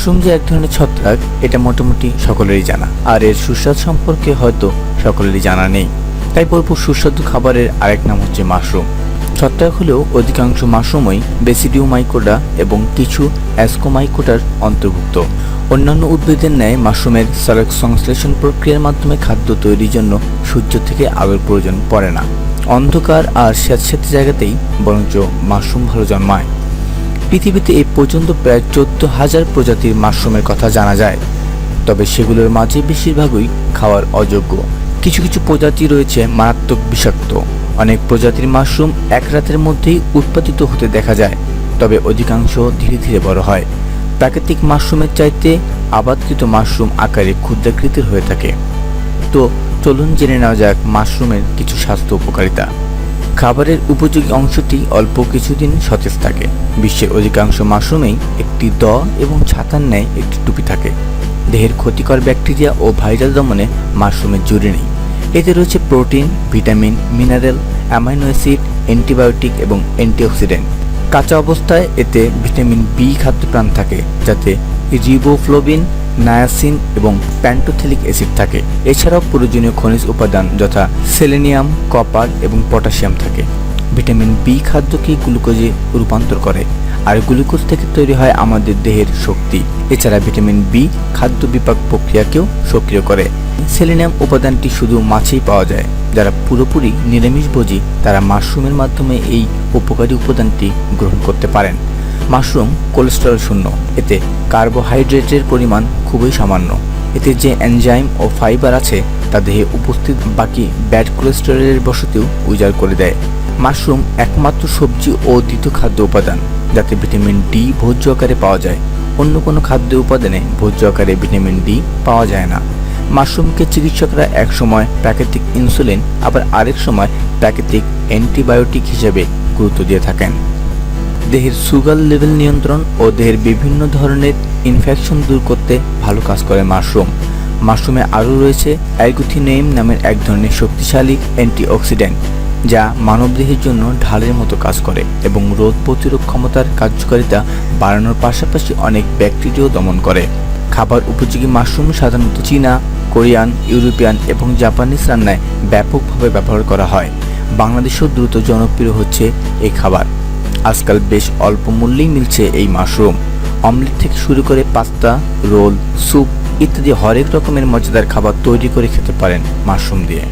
Mushroom যে এক ধরনের ছত্রাক এটা মোটামুটি সকলেরই জানা, আর এর সুস্বাদ সম্পর্কে হয়তো সকলেরই জানা নেই। তাই বলবো সুস্বাদু খাবারের আরেক নাম হচ্ছে মাশরুম। ছত্রাক হলেও অধিকাংশ মাশরুমই বেসিডিওমাইকোটা এবং কিছু অ্যাসকোমাইকোটার অন্তর্ভুক্ত। অন্যান্য উদ্ভিদের ন্যায় মাশরুমের সংশ্লেষণ প্রক্রিয়ার মাধ্যমে খাদ্য তৈরির জন্য সূর্য থেকে আলোর প্রয়োজন পড়ে না। অন্ধকার আর স্যাঁতস্যাঁতে জায়গাতেই বরঞ্চ মাশরুম ভালো জন্মায়। পৃথিবীতে এই পর্যন্ত প্রায় 14,000 প্রজাতির মাশরুমের কথা জানা যায়, তবে সেগুলোর মাঝে বেশিরভাগই খাওয়ার অযোগ্য। কিছু কিছু প্রজাতি রয়েছে মারাত্মক বিষাক্ত। অনেক প্রজাতির মাশরুম এক রাতের মধ্যেই উৎপাদিত হতে দেখা যায়, তবে অধিকাংশ ধীরে ধীরে বড় হয়। প্রাকৃতিক মাশরুমের চাইতে আবাদকৃত মাশরুম আকারে ক্ষুদ্রাকৃতির হয়ে থাকে। তো চলুন জেনে নেওয়া যাক মাশরুমের কিছু স্বাস্থ্য উপকারিতা। খাবারের উপযোগী অংশটি অল্প কিছুদিন সতেজ থাকে। বিশ্বের অধিকাংশ মাশরুমেই একটি এবং ছাতার ন্যায় একটি টুপি থাকে। দেহের ক্ষতিকর ব্যাকটেরিয়া ও ভাইরাস দমনে মাশরুমের জুড়ি নেই। এতে রয়েছে protein, vitamin, mineral, amino acid, antibiotic এবং অ্যান্টিঅক্সিডেন্ট। কাঁচা অবস্থায় এতে ভিটামিন বি খাদ্যপ্রাণ থাকে, যাতে রিবোফ্লোবিন, নায়াসিন এবং প্যান্টোথেলিক অ্যাসিড থাকে। এছাড়াও প্রয়োজনীয় খনিজ উপাদান যথা সেলেনিয়াম, কপার এবং পটাশিয়াম থাকে। ভিটামিন বি খাদ্যকে গ্লুকোজে রূপান্তর করে, আর গ্লুকোজ থেকে তৈরি হয় আমাদের দেহের শক্তি। এছাড়া ভিটামিন বি খাদ্য বিপাক প্রক্রিয়াকেও সক্রিয় করে। সেলেনিয়াম উপাদানটি শুধু মাছেই পাওয়া যায়। যারা পুরোপুরি নিরামিষভোজী তারা মাশরুমের মাধ্যমে এই উপকারী উপাদানটি গ্রহণ করতে পারেন। মাশরুম কোলেস্টেরল শূন্য। এতে কার্বোহাইড্রেটের পরিমাণ খুবই সামান্য। এতে যে এনজাইম ও ফাইবার আছে তা দেহে উপস্থিত বাকি ব্যাড কোলেস্টেরলের বসতিও উজাড় করে দেয়। মাশরুম একমাত্র সবজি ও দ্বিতীয় খাদ্য উপাদান যাতে ভিটামিন ডি ভোজ্য আকারে পাওয়া যায়। অন্য কোনো খাদ্য উপাদানে ভোজ্য আকারে ভিটামিন ডি পাওয়া যায় না। মাশরুমকে চিকিৎসকরা এক সময় প্রাকৃতিক ইনসুলিন, আবার আরেক সময় প্রাকৃতিক অ্যান্টিবায়োটিক হিসেবে গুরুত্ব দিয়ে থাকেন। দেহের সুগার লেভেল নিয়ন্ত্রণ ও দেহের বিভিন্ন ধরনের ইনফেকশন দূর করতে ভালো কাজ করে মাশরুম। মাশরুমে আরও রয়েছে অ্যারগুথিনেইম নামের এক ধরনের শক্তিশালী অ্যান্টিঅক্সিডেন্ট, যা মানবদেহের জন্য ঢালের মতো কাজ করে এবং রোগ প্রতিরোধ ক্ষমতার কার্যকারিতা বাড়ানোর পাশাপাশি অনেক ব্যাকটেরিয়াও দমন করে। খাবার উপযোগী মাশরুম সাধারণত চীনা, কোরিয়ান, ইউরোপিয়ান এবং জাপানিজ রান্নায় ব্যাপকভাবে ব্যবহার করা হয়। বাংলাদেশেও দ্রুত জনপ্রিয় হচ্ছে এই খাবার। আজকাল বেশ অল্প মূল্যেই মিলছে এই মাশরুম। অমলেট থেকে শুরু করে পাস্তা, রোল, স্যুপ ইত্যাদি হরেক রকমের মজাদার খাবার তৈরি করে খেতে পারেন মাশরুম দিয়ে।